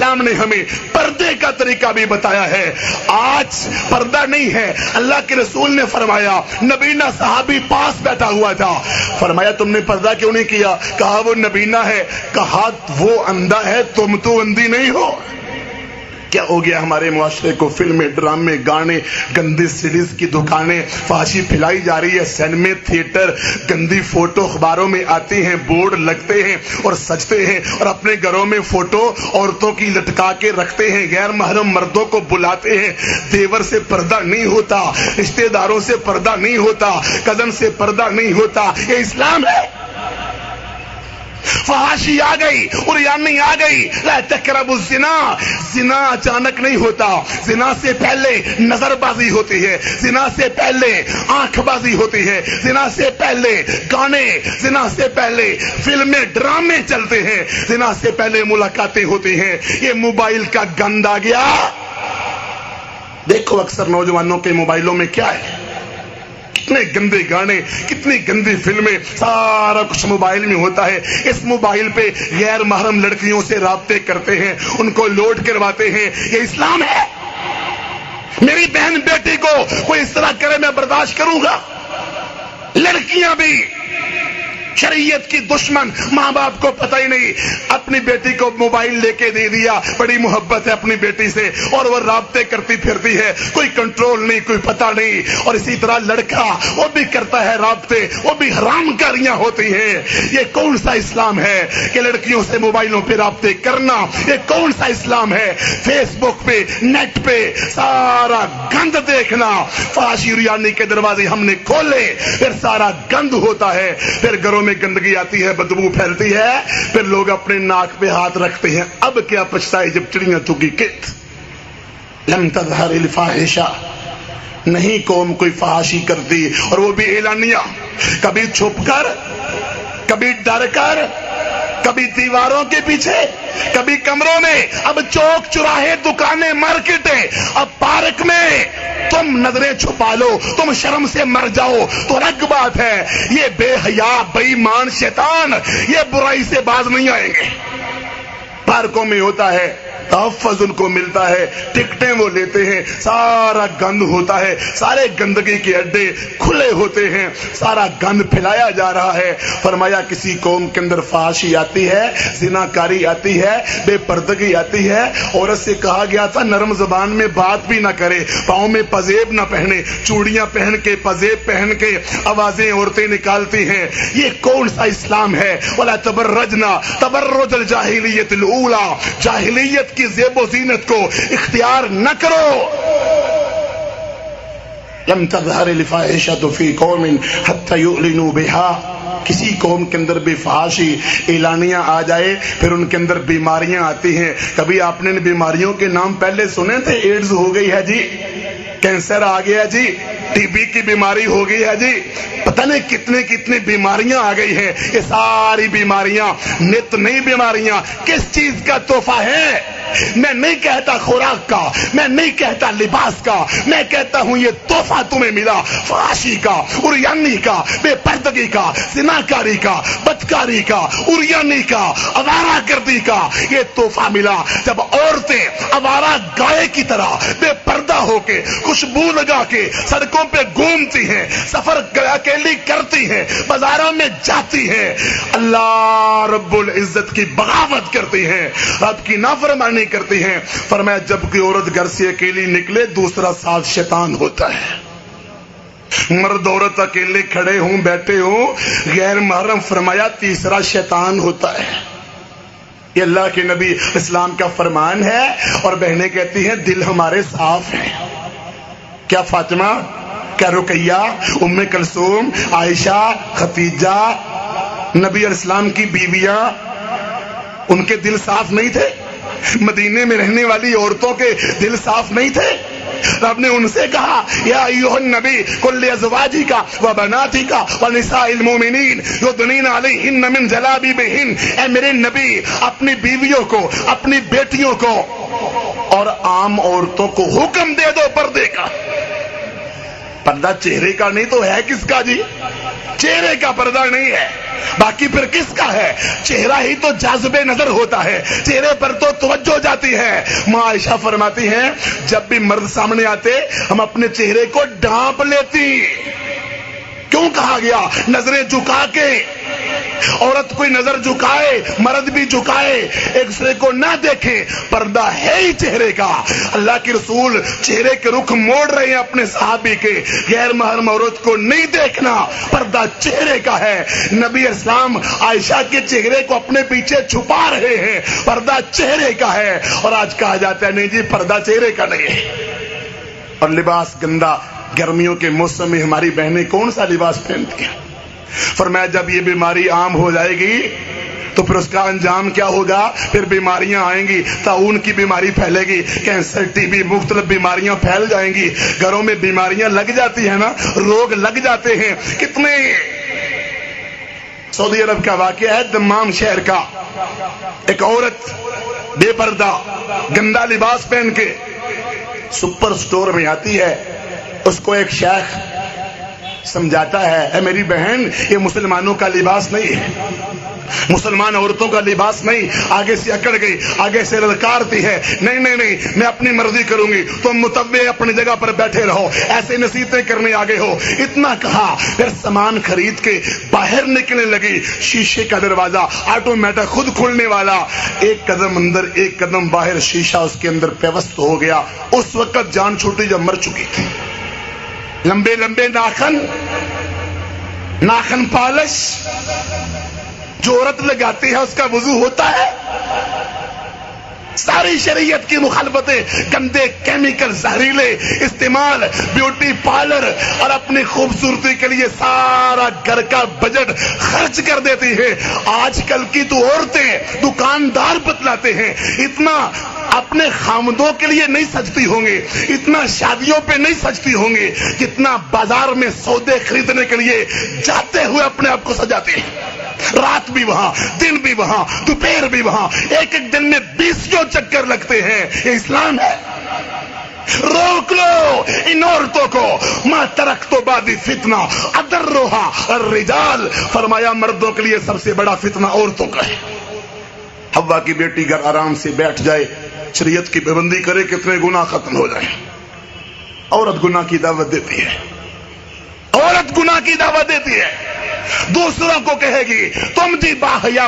اسلام نے ہمیں پردے کا طریقہ بھی بتایا ہے. آج پردہ نہیں ہے. اللہ کے رسول نے فرمایا, نبینا صحابی پاس بیٹھا ہوا تھا, فرمایا تم نے پردہ کیوں نہیں کیا؟ کہا وہ نبینا ہے. کہا وہ اندھا ہے, تم تو اندھی نہیں ہو. کیا ہو گیا ہمارے معاشرے کو؟ فلمیں, ڈرامے, گانے, گندی سیریز کی دکانیں, فحاشی پھیلائی جا رہی ہے, سینمے, تھیٹر, گندی فوٹو اخباروں میں آتی ہیں, بورڈ لگتے ہیں اور سجتے ہیں, اور اپنے گھروں میں فوٹو عورتوں کی لٹکا کے رکھتے ہیں, غیر محرم مردوں کو بلاتے ہیں. دیور سے پردہ نہیں ہوتا, رشتہ داروں سے پردہ نہیں ہوتا, کزن سے پردہ نہیں ہوتا. یہ اسلام ہے؟ فحاشی آ گئی, عریانی آ گئی. لا تقربوا الزنا. زنا اچانک نہیں ہوتا. زنا سے پہلے نظر بازی ہوتی ہے, زنا سے پہلے آنکھ بازی ہوتی ہے, زنا سے پہلے گانے, زنا سے پہلے فلمیں, ڈرامے چلتے ہیں, زنا سے پہلے ملاقاتیں ہوتی ہیں. یہ موبائل کا گند آ گیا. دیکھو اکثر نوجوانوں کے موبائلوں میں کیا ہے, کتنے گندے گانے, کتنی گندی فلمیں, سارا کچھ موبائل میں ہوتا ہے. اس موبائل پہ غیر محرم لڑکیوں سے رابطے کرتے ہیں, ان کو لوڈ کرواتے ہیں. یہ اسلام ہے؟ میری بہن بیٹی کو کوئی اس طرح کرے میں برداشت کروں گا؟ لڑکیاں بھی شریعت کی دشمن, ماں باپ کو پتہ ہی نہیں, اپنی بیٹی کو موبائل لے کے دے دیا, بڑی محبت ہے اپنی بیٹی سے, اور وہ رابطے کرتی پھرتی ہے, کوئی کنٹرول نہیں, کوئی پتہ نہیں. اور اسی طرح لڑکا وہ بھی کرتا ہے رابطے, وہ بھی حرام کاریاں ہوتی ہیں. یہ کون سا اسلام ہے کہ لڑکیوں سے موبائلوں پہ رابطے کرنا؟ یہ کون سا اسلام ہے؟ فیس بک پہ, نیٹ پہ سارا گند دیکھنا. فحاشی عریانی کے دروازے ہم نے کھولے, پھر سارا گند ہوتا ہے, پھر گھروں میں گندگی آتی ہے, بدبو پھیلتی ہے, پھر لوگ اپنے ناک پہ ہاتھ رکھتے ہیں. اب کیا پچھتائے جب چڑیاں چگی کت. لم تظہر الفاحشہ. نہیں قوم کوئی فحاشی کرتی, اور وہ بھی اعلانیہ, کبھی چھپ کر, کبھی ڈر کر, کبھی دیواروں کے پیچھے, کبھی کمروں میں. اب چوک چوراہے, دکانیں, مارکیٹیں, اب پارک میں تم نظریں چھپا لو, تم شرم سے مر جاؤ تو الگ بات ہے. یہ بے حیا, بے ایمان شیطان یہ برائی سے باز نہیں آئیں گے. پارکوں میں ہوتا ہے, تحفظ ان کو ملتا ہے, ٹکٹیں وہ لیتے ہیں, سارا گند ہوتا ہے, سارے گندگی کے اڈے کھلے ہوتے ہیں, سارا گند پھیلایا جا رہا ہے. فرمایا کسی قوم کے اندر فحاشی آتی ہے, زناکاری آتی ہے, بے پردگی آتی ہے. عورت سے کہا گیا تھا نرم زبان میں بات بھی نہ کرے, پاؤں میں پزیب نہ پہنے, چوڑیاں پہن کے, پزیب پہن کے آوازیں عورتیں نکالتی ہیں. یہ کون سا اسلام ہے؟ ولا تبرجنا تبرج الجاہلیت الاولی. جاہلیت کی زیب و زینت کو اختیار نہ کرو. لم تظہر الفاحشۃ فی قوم حتی یعلنوا بها. کسی قوم کے اندر بھی فحاشی اعلانیاں آ جائے, پھر ان کے اندر بیماریاں آتی ہیں. کبھی آپ نے بیماریوں کے نام پہلے سنے تھے؟ ایڈز ہو گئی ہے جی, کینسر آ گیا جی, ٹی بی کی بیماری ہو گئی ہے جی, پتہ نہیں کتنے کتنے بیماریاں آ گئی ہیں. یہ ساری بیماریاں نت نئی بیماریاں کس چیز کا تحفہ ہے؟ میں نہیں کہتا خوراک کا, میں نہیں کہتا لباس کا, میں کہتا ہوں یہ تحفہ تمہیں ملا فحاشی کا, عریانی کا, بے پردگی کا, زناکاری کا, بدکاری کا, عریانی کا, آوارہ گردی کا. یہ تحفہ ملا جب عورتیں آوارہ گائے کی طرح بے پردہ ہو کے, خوشبو لگا کے سڑکوں پہ گھومتی ہیں, سفر اکیلی کرتی ہیں, بازاروں میں جاتی ہیں, اللہ رب العزت کی بغاوت کرتی ہیں, رب کی نافرمانی کرتی ہیں. فرمایا جب کوئی عورت گھر سے اکیلی نکلے دوسرا ساتھ شیطان ہوتا ہے. مرد عورت اکیلے کھڑے ہوں, بیٹھے ہوں, غیر محرم, فرمایا تیسرا شیطان ہوتا ہے. یہ اللہ کے نبی اسلام کا فرمان ہے. اور بہنیں کہتی ہیں دل ہمارے صاف ہیں. کیا فاطمہ, کیا رقیہ, ام کلثوم, عائشہ, ختیجہ, نبی علیہ السلام کی بیویاں, ان کے دل صاف نہیں تھے؟ مدینے میں رہنے والی عورتوں کے دل صاف نہیں تھے؟ رب نے ان سے کہا یا ایھا النبی قل لازواجک وبناتک ونساء المؤمنین یدنین علیہن من جلابیبہن. اے میرے نبی اپنی بیویوں کو, اپنی بیٹیوں کو اور عام عورتوں کو حکم دے دو پردے کا. پردہ چہرے کا نہیں تو ہے کس کا جی؟ چہرے کا پردہ نہیں ہے, باقی پھر کس کا ہے؟ چہرہ ہی تو جاذب نظر ہوتا ہے, چہرے پر تو توجہ جاتی جاتی ہے. ماں عائشہ فرماتی ہیں جب بھی مرد سامنے آتے ہم اپنے چہرے کو ڈھانپ لیتی. کیوں کہا گیا نظریں جھکا کے؟ عورت کوئی نظر جھکائے مرد بھی جھکائے ایک دوسرے کو نہ دیکھیں. پردہ ہے ہی چہرے کا. اللہ کے رسول چہرے کے رخ موڑ رہے ہیں اپنے صحابی کے. غیر محرم عورت کو نہیں دیکھنا، پردہ چہرے کا ہے. نبی اسلام عائشہ کے چہرے کو اپنے پیچھے چھپا رہے ہیں، پردہ چہرے کا ہے. اور آج کہا جاتا ہے نہیں جی پردہ چہرے کا نہیں ہے. اور لباس گندا. گرمیوں کے موسم میں ہماری بہنیں کون سا لباس پہنتی ہیں؟ فرمایا جب یہ بیماری عام ہو جائے گی تو پھر اس کا انجام کیا ہوگا؟ پھر بیماریاں آئیں گی، طاعون کی بیماری پھیلے گی، کینسر ٹی بی مختلف بیماریاں پھیل جائیں گی. گھروں میں بیماریاں لگ جاتی ہیں نا، روگ لگ جاتے ہیں. کتنے سعودی عرب کا واقعہ ہے دمام شہر کا. ایک عورت بے پردہ گندا لباس پہن کے سپر سٹور میں آتی ہے. اس کو ایک شیخ سمجھاتا ہے اے میری بہن یہ مسلمانوں کا لباس نہیں ہے، مسلمان عورتوں کا لباس نہیں. آگے سے اکڑ گئی، آگے سے للکارتی ہے نہیں نہیں نہیں میں اپنی مرضی کروں گی، تم متبع اپنی جگہ پر بیٹھے رہو. ایسے نصیحتیں کرنے آگے ہو. اتنا کہا پھر سامان خرید کے باہر نکلنے لگی. شیشے کا دروازہ آٹومیٹک خود کھلنے والا. ایک قدم اندر ایک قدم باہر، شیشہ اس کے اندر پیوست ہو گیا. اس وقت جان چھوٹی جب مر چکی تھی. لمبے لمبے ناخن پالش جو عورت لگاتی ہے اس کا وضو ہوتا ہے؟ ساری شریعت کی مخالفتیں، گندے کیمیکل زہریلے استعمال، بیوٹی پارلر اور اپنی خوبصورتی کے لیے سارا گھر کا بجٹ خرچ کر دیتی ہے. آج کل کی تو عورتیں دکاندار بتلاتے ہیں اتنا اپنے خامدوں کے لیے نہیں سجتی ہوں گے، اتنا شادیوں پہ نہیں سجتی ہوں گے جتنا بازار میں سودے خریدنے کے لیے جاتے ہوئے اپنے آپ کو سجاتے ہیں. رات بھی وہاں، دن بھی وہاں، دوپہر بھی وہاں، ایک ایک دن میں 20 چکر لگتے ہیں. یہ اسلام ہے. روک لو ان عورتوں کو. ما ترکت بعدی فتنہ اضرھا الرجال. فرمایا مردوں کے لیے سب سے بڑا فتنہ عورتوں کا ہے. حوا کی بیٹی گھر آرام سے بیٹھ جائے، شریعت کی پابندی کرے، کتنے گناہ ختم ہو جائیں. عورت گناہ کی دعوت دیتی ہے، عورت گناہ کی دعوت دیتی ہے. دوسروں کو کہے گی تم جی باحیا